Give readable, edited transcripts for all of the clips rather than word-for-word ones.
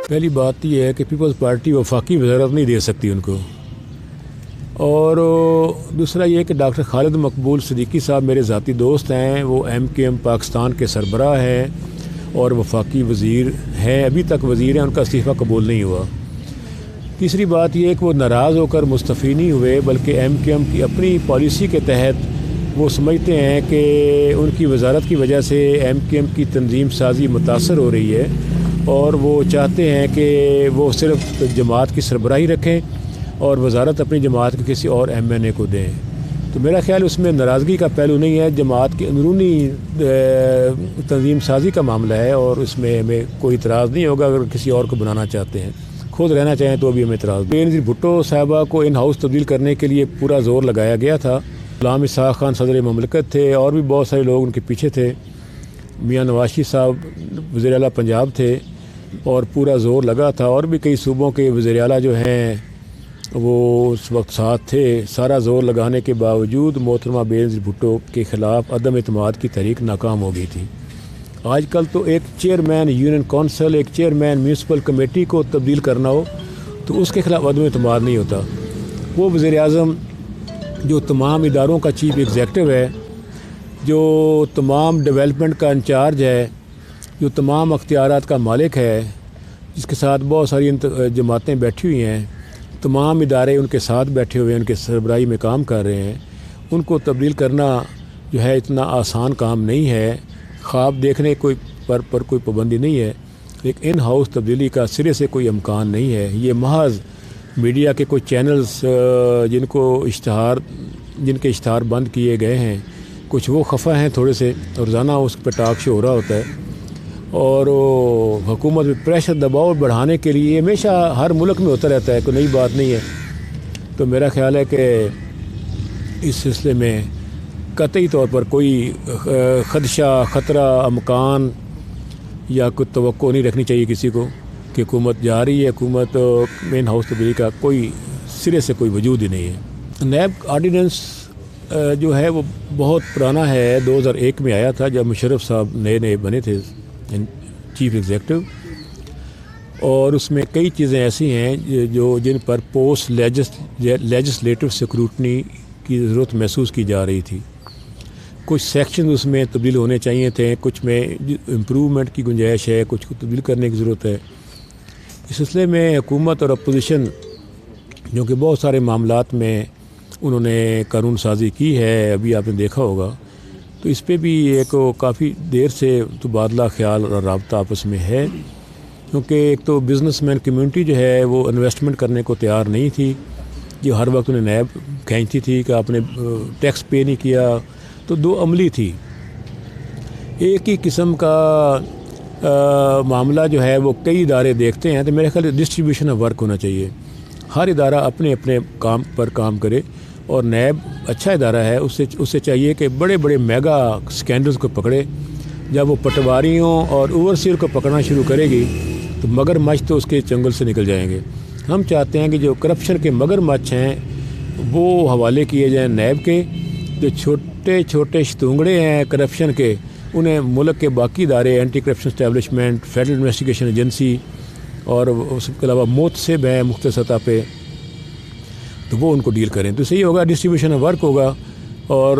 پہلی بات یہ ہے کہ پیپلز پارٹی وفاقی وزارت نہیں دے سکتی ان کو، اور دوسرا یہ کہ ڈاکٹر خالد مقبول صدیقی صاحب میرے ذاتی دوست ہیں، وہ MKM پاکستان کے سربراہ ہیں اور وفاقی وزیر ہیں، ابھی تک وزیر ہیں، ان کا استعفیٰ قبول نہیں ہوا۔ تیسری بات یہ ہے کہ وہ ناراض ہو کر مستعفی نہیں ہوئے، بلکہ MKM کی اپنی پالیسی کے تحت وہ سمجھتے ہیں کہ ان کی وزارت کی وجہ سے MKM کی تنظیم سازی متاثر ہو رہی ہے، اور وہ چاہتے ہیں کہ وہ صرف جماعت کی سربراہی رکھیں اور وزارت اپنی جماعت کے کسی اور MNA کو دیں۔ تو میرا خیال اس میں ناراضگی کا پہلو نہیں ہے، جماعت کی اندرونی تنظیم سازی کا معاملہ ہے، اور اس میں ہمیں کوئی اعتراض نہیں ہوگا اگر کسی اور کو بنانا چاہتے ہیں، خود رہنا چاہیں تو بھی ہمیں اعتراض نہیں۔ بینظیر بھٹو صاحبہ کو ان ہاؤس تبدیل کرنے کے لیے پورا زور لگایا گیا تھا۔ غلام اسحاق خان صدر مملکت تھے، اور بھی بہت سارے لوگ ان کے پیچھے تھے، میاں نواز شریف صاحب وزیر اعلیٰ پنجاب تھے اور پورا زور لگا تھا، اور بھی کئی صوبوں کے وزیر اعلیٰ جو ہیں وہ اس وقت ساتھ تھے۔ سارا زور لگانے کے باوجود محترمہ بینظیر بھٹو کے خلاف عدم اعتماد کی تحریک ناکام ہو گئی تھی۔ آج کل تو ایک چیئرمین یونین کونسل، ایک چیئرمین میونسپل کمیٹی کو تبدیل کرنا ہو تو اس کے خلاف عدم اعتماد نہیں ہوتا۔ وہ وزیر اعظم جو تمام اداروں کا چیف ایگزیکٹو ہے، جو تمام ڈیولپمنٹ کا انچارج ہے، جو تمام اختیارات کا مالک ہے، جس کے ساتھ بہت ساری جماعتیں بیٹھی ہوئی ہیں، تمام ادارے ان کے ساتھ بیٹھے ہوئے ہیں، ان کے سربراہی میں کام کر رہے ہیں، ان کو تبدیل کرنا جو ہے اتنا آسان کام نہیں ہے۔ خواب دیکھنے پر کوئی پابندی نہیں ہے، لیکن ان ہاؤس تبدیلی کا سرے سے کوئی امکان نہیں ہے۔ یہ محض میڈیا کے کوئی چینلز جن کے اشتہار بند کیے گئے ہیں، کچھ وہ خفا ہیں تھوڑے سے، روزانہ اس پہ ٹاک شو ہو رہا ہوتا ہے، اور حکومت میں پریشر دباؤ بڑھانے کے لیے ہمیشہ ہر ملک میں ہوتا رہتا ہے، کوئی نئی بات نہیں ہے۔ تو میرا خیال ہے کہ اس سلسلے میں قطعی طور پر کوئی خدشہ، خطرہ، امکان یا کوئی توقع نہیں رکھنی چاہیے کسی کو کہ حکومت جا رہی ہے، حکومت مین ہاؤس تبدیلی کا کوئی سرے سے کوئی وجود ہی نہیں ہے۔ نیب آرڈیننس جو ہے وہ بہت پرانا ہے، 2001 میں آیا تھا جب مشرف صاحب نئے بنے تھے چیف ایگزیکٹو، اور اس میں کئی چیزیں ایسی ہیں جن پر پوسٹ لیجسلیٹو سکروٹنی کی ضرورت محسوس کی جا رہی تھی۔ کچھ سیکشن اس میں تبدیل ہونے چاہیے تھے، کچھ میں امپرومنٹ کی گنجائش ہے، کچھ کو تبدیل کرنے کی ضرورت ہے۔ اس سلسلے میں حکومت اور اپوزیشن جو کہ بہت سارے معاملات میں انہوں نے قانون سازی کی ہے، ابھی آپ نے دیکھا ہوگا، تو اس پہ بھی ایک کافی دیر سے تبادلہ خیال اور رابطہ آپس میں ہے، کیونکہ ایک تو بزنس مین کمیونٹی جو ہے وہ انویسٹمنٹ کرنے کو تیار نہیں تھی، جو ہر وقت انہیں نیب کھینچتی تھی کہ آپ نے ٹیکس پے نہیں کیا، تو دو عملی تھی۔ ایک ہی قسم کا معاملہ جو ہے وہ کئی ادارے دیکھتے ہیں، تو میرے خیال ڈسٹریبیوشن آف ورک ہونا چاہیے، ہر ادارہ اپنے اپنے کام پر کام کرے، اور نیب اچھا ادارہ ہے، اس سے چاہیے کہ بڑے بڑے میگا سکینڈلز کو پکڑے۔ جب وہ پٹواریوں اور اوورسیئر کو پکڑنا شروع کرے گی تو مگر مچھ تو اس کے چنگل سے نکل جائیں گے۔ ہم چاہتے ہیں کہ جو کرپشن کے مگر مچھ ہیں وہ حوالے کیے جائیں نیب کے، جو چھوٹے چھوٹے شتونگڑے ہیں کرپشن کے انہیں ملک کے باقی ادارے، anti corruption establishment, federal investigation agency اور اس کے علاوہ محتسب ہیں مختلف سطح پہ، تو وہ ان کو ڈیل کریں تو صحیح ہوگا، ڈسٹریبیوشن آف ورک ہوگا، اور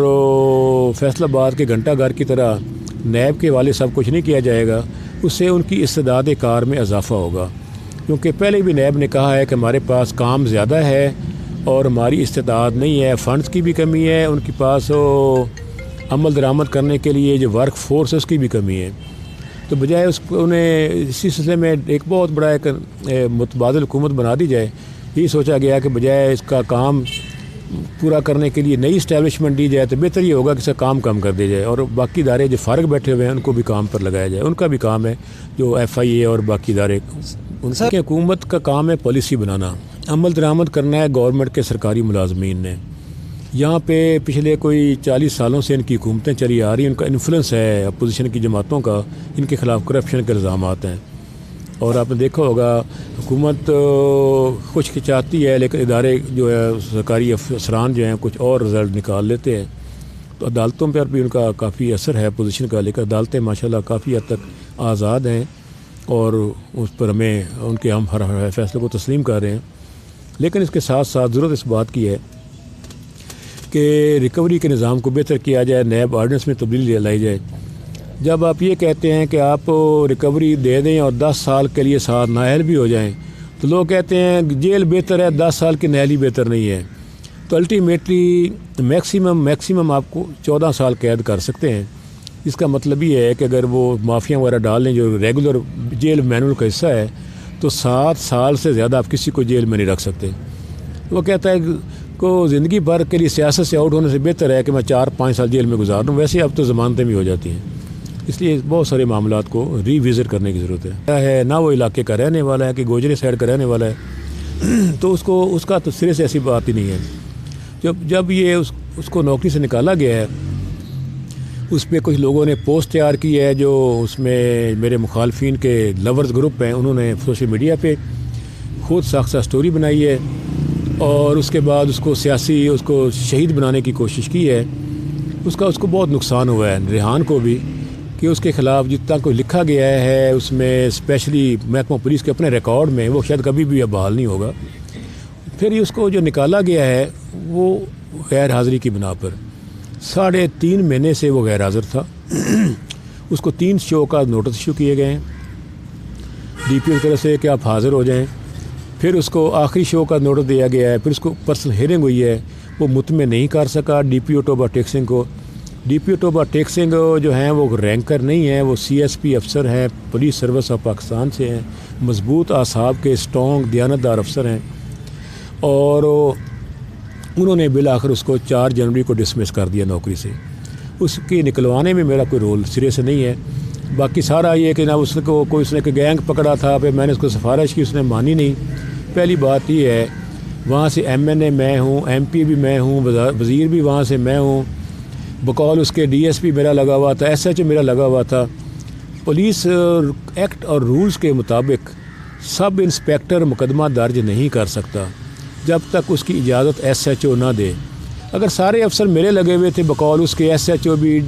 فیصل آباد کے گھنٹہ گھر کی طرح نیب کے والے سب کچھ نہیں کیا جائے گا، اس سے ان کی استعداد کار میں اضافہ ہوگا، کیونکہ پہلے بھی نیب نے کہا ہے کہ ہمارے پاس کام زیادہ ہے اور ہماری استعداد نہیں ہے، فنڈز کی بھی کمی ہے، ان کے پاس عمل درآمد کرنے کے لیے جو ورک فورس اس کی بھی کمی ہے، تو بجائے انہیں اسی سلسلے میں ایک بہت بڑا ایک متبادل حکومت بنا دی جائے۔ یہی سوچا گیا کہ بجائے اس کا کام پورا کرنے کے لیے نئی اسٹیبلشمنٹ دی جائے تو بہتر یہ ہوگا کہ اس کا کام کم کر دیا جائے، اور باقی ادارے جو فارغ بیٹھے ہوئے ہیں ان کو بھی کام پر لگایا جائے، ان کا بھی کام ہے، جو FIA اور باقی ادارے، ان کی حکومت کا کام ہے پالیسی بنانا، عمل درآمد کرنا ہے گورنمنٹ کے سرکاری ملازمین نے۔ یہاں پہ پچھلے کوئی 40 سالوں سے ان کی حکومتیں چلی آ رہی ہیں، ان کا انفلوئنس ہے اپوزیشن کی جماعتوں کا، ان کے خلاف کرپشن کے الزامات ہیں، اور آپ نے دیکھا ہوگا حکومت کچھ چاہتی ہے لیکن ادارے جو ہے سرکاری افسران جو ہیں کچھ اور رزلٹ نکال لیتے ہیں، تو عدالتوں پر بھی ان کا کافی اثر ہے اپوزیشن کا، لیکن عدالتیں ماشاءاللہ کافی حد تک آزاد ہیں، اور اس پر ہمیں ان کے ہم ہر فیصلے کو تسلیم کر رہے ہیں، لیکن اس کے ساتھ ساتھ ضرورت اس بات کی ہے کہ ریکوری کے نظام کو بہتر کیا جائے، نیب آرڈیننس میں تبدیلی لائی جائے۔ جب آپ یہ کہتے ہیں کہ آپ ریکوری دے دیں اور 10 سال کے لیے ساتھ نااہل بھی ہو جائیں، تو لوگ کہتے ہیں جیل بہتر ہے، 10 سال کی نااہلی بہتر نہیں ہے۔ تو الٹیمیٹلی میکسیمم آپ کو 14 سال قید کر سکتے ہیں۔ اس کا مطلب یہ ہے کہ اگر وہ مافیا وغیرہ ڈال لیں جو ریگولر جیل مینول کا حصہ ہے، تو 7 سال سے زیادہ آپ کسی کو جیل میں نہیں رکھ سکتے۔ وہ کہتا ہے کو زندگی بھر کے لیے سیاست سے آؤٹ ہونے سے بہتر ہے کہ میں 4-5 سال جیل میں گزار دوں۔ ویسے اب تو ضمانتیں بھی ہو جاتی ہیں، اس لیے بہت سارے معاملات کو ری وزٹ کرنے کی ضرورت ہے۔ نہ وہ علاقے کا رہنے والا ہے کہ گوجری سائڈ کا رہنے والا ہے، تو اس کا تو سرے سے ایسی بات ہی نہیں ہے۔ جب یہ اس کو نوکری سے نکالا گیا ہے، اس پہ کچھ لوگوں نے پوسٹ تیار کی ہے جو اس میں میرے مخالفین کے لورز گروپ ہیں، انہوں نے سوشل میڈیا پہ خود ساختہ سٹوری بنائی ہے اور اس کے بعد اس کو شہید بنانے کی کوشش کی ہے۔ اس کو بہت نقصان ہوا ہے، ریحان کو بھی، کہ اس کے خلاف جتنا کوئی لکھا گیا ہے اس میں اسپیشلی محکمہ پولیس کے اپنے ریکارڈ میں، وہ شاید کبھی بھی اب بحال نہیں ہوگا۔ پھر اس کو جو نکالا گیا ہے وہ غیر حاضری کی بنا پر 3.5 مہینے سے وہ غیر حاضر تھا۔ اس کو 3 شو کا نوٹس ایشو کیے گئے ہیں ڈی پی او کی طرف سے کہ آپ حاضر ہو جائیں۔ پھر اس کو آخری شو کا نوٹس دیا گیا ہے، پھر اس کو پرسنل ہیئرنگ ہوئی ہے، وہ مطمئن نہیں کر سکا ڈی پی او ٹوبا ٹیک سنگھ کو۔ ڈی پی او ٹوبا ٹیک سنگھ جو ہیں وہ رینکر نہیں ہیں، وہ سی ایس پی افسر ہیں، پولیس سروس آف پاکستان سے ہیں، مضبوط اعصاب کے اسٹرانگ دیانتدار افسر ہیں، اور انہوں نے بالآخر اس کو 4 جنوری کو ڈسمس کر دیا نوکری سے۔ اس کے نکلوانے میں میرا کوئی رول سرے سے نہیں ہے۔ باقی سارا یہ کہ نہ اس نے گینگ پکڑا تھا، پھر میں نے اس کو سفارش کی، اس نے مانی نہیں۔ پہلی بات یہ ہے وہاں سے ایم این اے میں ہوں، ایم پی بھی میں ہوں، وزیر بھی وہاں سے میں ہوں، بقول اس کے ڈی ایس پی میرا لگا ہوا تھا، ایس ایچ او میرا لگا ہوا تھا۔ پولیس ایکٹ اور رولز کے مطابق سب انسپیکٹر مقدمہ درج نہیں کر سکتا جب تک اس کی اجازت ایس ایچ او نہ دے۔ اگر سارے افسر میرے لگے ہوئے تھے بقول اس کے، ایس ایچ او بھی،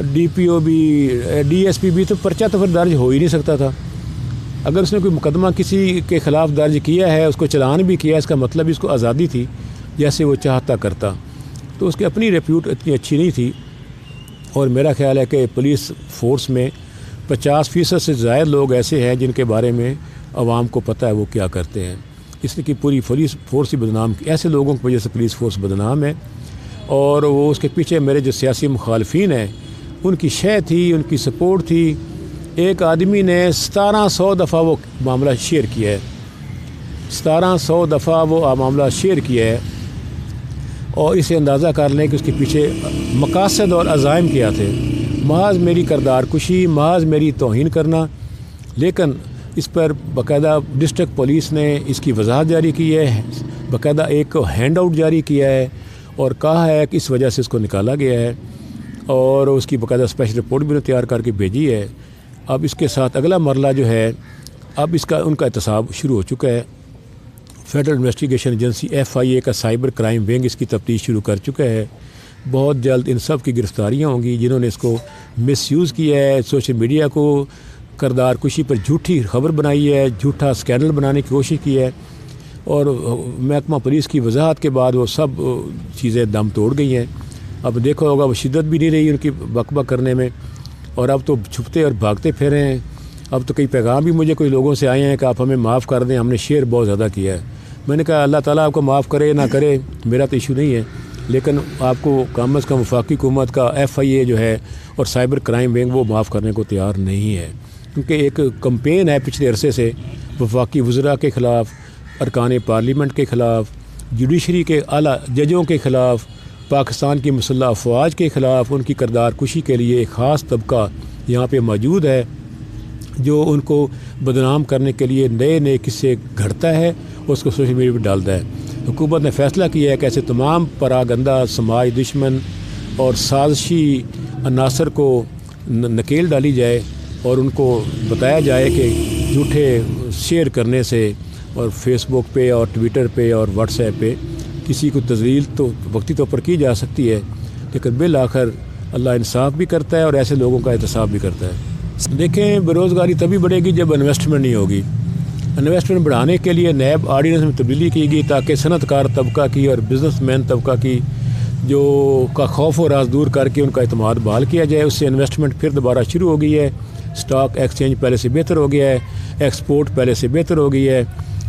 ڈی پی او بھی، ڈی ایس پی بھی، تو پرچہ تو پھر درج ہو ہی نہیں سکتا تھا۔ اگر اس نے کوئی مقدمہ کسی کے خلاف درج کیا ہے، اس کو چلان بھی کیا، اس کا مطلب اس کو آزادی تھی، جیسے وہ چاہتا کرتا۔ تو اس کی اپنی ریپیوٹ اتنی اچھی نہیں تھی، اور میرا خیال ہے کہ پولیس فورس میں 50% سے زائد لوگ ایسے ہیں جن کے بارے میں عوام کو پتہ ہے وہ کیا کرتے ہیں، اس لیے کہ پوری پولیس فورس ہی بدنام، ایسے لوگوں کی وجہ سے پولیس فورس بدنام ہے۔ اور وہ اس کے پیچھے میرے جو سیاسی مخالفین ہیں ان کی شے تھی، ان کی سپورٹ تھی۔ ایک آدمی نے 1700 دفعہ وہ معاملہ شیئر کیا ہے، 1700 دفعہ وہ معاملہ شیئر کیا ہے، اور اسے اندازہ کر لیں کہ اس کے پیچھے مقاصد اور عزائم کیا تھے۔ محض میری کردار کشی، محض میری توہین کرنا، لیکن اس پر باقاعدہ ڈسٹرکٹ پولیس نے اس کی وضاحت جاری کی ہے، باقاعدہ ایک ہینڈ آؤٹ جاری کیا ہے اور کہا ہے کہ اس وجہ سے اس کو نکالا گیا ہے، اور اس کی باقاعدہ اسپیشل رپورٹ بھی تیار کر کے بھیجی ہے۔ اب اس کے ساتھ اگلا مرحلہ جو ہے، اب ان کا احتساب شروع ہو چکا ہے۔ فیڈرل انویسٹیگیشن ایجنسی FIA کا سائبر کرائم ونگ اس کی تفتیش شروع کر چکا ہے۔ بہت جلد ان سب کی گرفتاریاں ہوں گی جنہوں نے اس کو مس یوز کیا ہے، سوشل میڈیا کو کردار کشی پر جھوٹی خبر بنائی ہے، جھوٹا اسکینڈل بنانے کی کوشش کی ہے، اور محکمہ پولیس کی وضاحت کے بعد وہ سب چیزیں دم توڑ گئی ہیں۔ اب دیکھا ہوگا وہ شدت بھی نہیں رہی ان کی بک بک کرنے میں، اور اب تو چھپتے اور بھاگتے پھرے ہیں۔ اب تو کئی پیغام بھی مجھے کوئی لوگوں سے آئے ہیں کہ آپ ہمیں معاف کر دیں، ہم نے شیئر بہت زیادہ کیا ہے۔ میں نے کہا اللہ تعالیٰ آپ کو معاف کرے نہ کرے، میرا تو ایشو نہیں ہے، لیکن آپ کو کم از کم وفاقی حکومت کا FIA جو ہے اور سائبر کرائم ونگ وہ معاف کرنے کو تیار نہیں ہے، کیونکہ ایک کمپین ہے پچھلے عرصے سے وفاقی وزراء کے خلاف، ارکان پارلیمنٹ کے خلاف، جوڈیشری کے اعلیٰ ججوں کے خلاف، پاکستان کی مسلح افواج کے خلاف۔ ان کی کردار کشی کے لیے ایک خاص طبقہ یہاں پہ موجود ہے جو ان کو بدنام کرنے کے لیے نئے نئے قصے گھڑتا ہے اور اس کو سوشل میڈیا پہ ڈالتا ہے۔ حکومت نے فیصلہ کیا ہے کہ ایسے تمام پراگندہ سماج دشمن اور سازشی عناصر کو نکیل ڈالی جائے، اور ان کو بتایا جائے کہ جھوٹے شیئر کرنے سے اور فیس بک پہ اور ٹویٹر پہ اور واٹس ایپ پہ کسی کو تذلیل تو وقتی طور پر کی جا سکتی ہے، لیکن بالآخر اللہ انصاف بھی کرتا ہے اور ایسے لوگوں کا احتساب بھی کرتا ہے۔ دیکھیں بےروزگاری تبھی بڑھے گی جب انویسٹمنٹ نہیں ہوگی. انویسٹمنٹ بڑھانے کے لیے نیب آرڈیننس میں تبدیلی کی گئی تاکہ صنعت کار طبقہ کی اور بزنس مین طبقہ کی جو کا خوف و راز دور کر کے ان کا اعتماد بحال کیا جائے. اس سے انویسٹمنٹ پھر دوبارہ شروع ہو گئی ہے. اسٹاک ایکسچینج پہلے سے بہتر ہو گیا ہے. ایکسپورٹ پہلے سے بہتر ہو گئی ہے.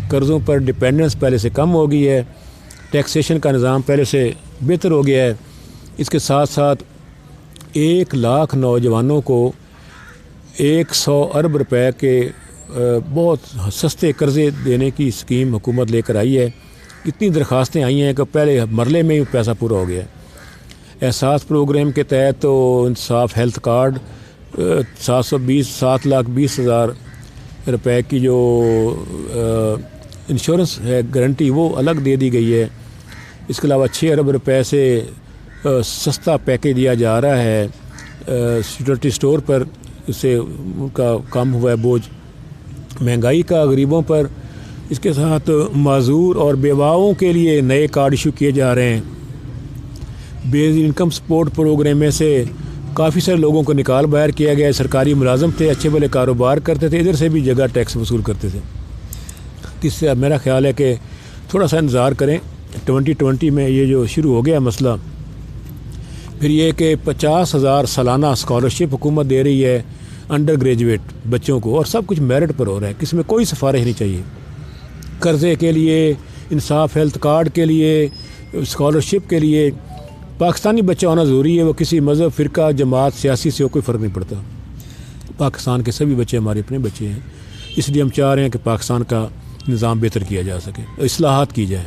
قرضوں پر ڈپینڈنس پہلے سے کم ہو گئی ہے. ٹیکسیشن کا نظام پہلے سے بہتر ہو گیا ہے. اس کے ساتھ ساتھ 1 لاکھ نوجوانوں کو 100 ارب روپے کے بہت سستے قرضے دینے کی اسکیم حکومت لے کر آئی ہے. اتنی درخواستیں آئی ہیں کہ پہلے مرلے میں ہی پیسہ پورا ہو گیا. احساس پروگرام کے تحت تو انصاف ہیلتھ کارڈ 7,20,000 روپے کی جو انشورنس ہے گارنٹی وہ الگ دے دی گئی ہے. اس کے علاوہ 6 ارب روپے سے سستا پیکیج دیا جا رہا ہے سیکورٹی اسٹور پر. اس سے ان کا کم ہوا ہے بوجھ مہنگائی کا غریبوں پر. اس کے ساتھ معذور اور بیواؤں کے لیے نئے کارڈ ایشو کیے جا رہے ہیں. بیس انکم سپورٹ پروگرام میں سے کافی سارے لوگوں کو نکال باہر کیا گیا ہے. سرکاری ملازم تھے, اچھے بھلے کاروبار کرتے تھے, ادھر سے بھی جگہ ٹیکس وصول کرتے تھے. اس سے میرا خیال ہے کہ تھوڑا سا انتظار کریں. 2020 میں یہ جو شروع ہو گیا مسئلہ, پھر یہ کہ 50,000 سالانہ اسکالرشپ حکومت دے رہی ہے انڈر گریجویٹ بچوں کو, اور سب کچھ میرٹ پر ہو رہا ہے. کس میں کوئی سفارش نہیں چاہیے. قرضے کے لیے, انصاف ہیلتھ کارڈ کے لیے, اسکالرشپ کے لیے پاکستانی بچہ ہونا ضروری ہے. وہ کسی مذہب, فرقہ, جماعت, سیاسی سے کوئی فرق نہیں پڑتا. پاکستان کے سبھی بچے ہمارے اپنے بچے ہیں. اس لیے ہم چاہ رہے ہیں کہ پاکستان کا نظام بہتر کیا جا سکے, اصلاحات کی جائے.